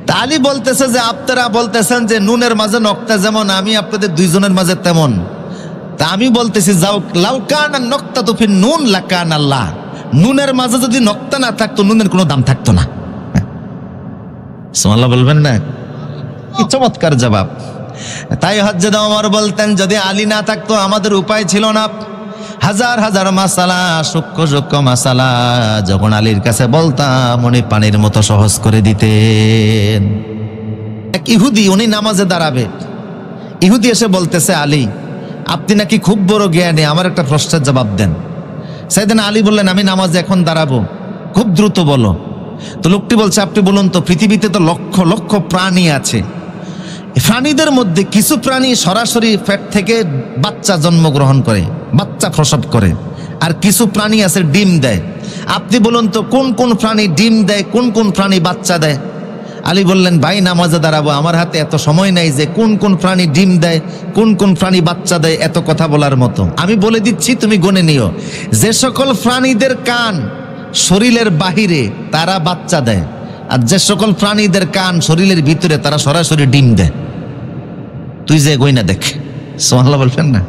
তা আলী বলতেছে যে আপনারা বলতেছেন যে নুনের মাঝে নক্তা যেমন, আমি আপনাদের দুইজনের মাঝে তেমন। তা আমি বলতেছি যাও, লাউকান নক্তা তো ফির নুন লাকান আল্লাহ, নুনের মাঝে যদি নক্তা না থাকতো নুনের কোনো দাম থাকতো না। সুবহানাল্লাহ বলবেন না? কি চমৎকার জবাব। তাই হযরত ওমর বলতেন যদি আলী না থাকতো আমাদের উপায় ছিল না। হাজার হাজার মাসালা, সূক্ষ্ম সূক্ষ্ম মাসালা যখন আলীর কাছে বলতাম উনি পানির মতো সহজ করে দিতেন। এক ইহুদি, উনি নামাজে দাঁড়াবে, ইহুদি এসে বলতেছে আলী আপনি নাকি খুব বড় জ্ঞানী, আমার একটা প্রশ্নের জবাব দেন। সাইয়েদনা আলী বললেন আমি নামাজে এখন দাঁড়াবো, খুব দ্রুত বলো। তো লোকটি বলছে আপনি বলুন তো, পৃথিবীতে তো লক্ষ লক্ষ প্রাণী আছে, প্রাণীদের মধ্যে কিছু প্রাণী সরাসরি পেট থেকে বাচ্চা জন্মগ্রহণ করে, বাচ্চা প্রসব করে, আর কিছু প্রাণী আছে ডিম দেয়। আপনি বলুন তো কোন কোন প্রাণী ডিম দেয়, কোন কোন প্রাণী বাচ্চা দেয়? আলী বললেন ভাই নামাজে দাঁড়াবো, আমার হাতে এত সময় নাই যে কোন কোন প্রাণী ডিম দেয়, কোন কোন প্রাণী বাচ্চা দেয় এত কথা বলার মতো। আমি বলে দিচ্ছি তুমি গুনে নিও, যে সকল প্রাণীদের কান শরীরের বাহিরে তারা বাচ্চা দেয়, আর যে সকল প্রাণীদের কান শরীরের ভিতরে তারা সরাসরি ডিম দেয়। তুই যে গইনা দেখ। সুবহানাল্লাহ বলবেন না?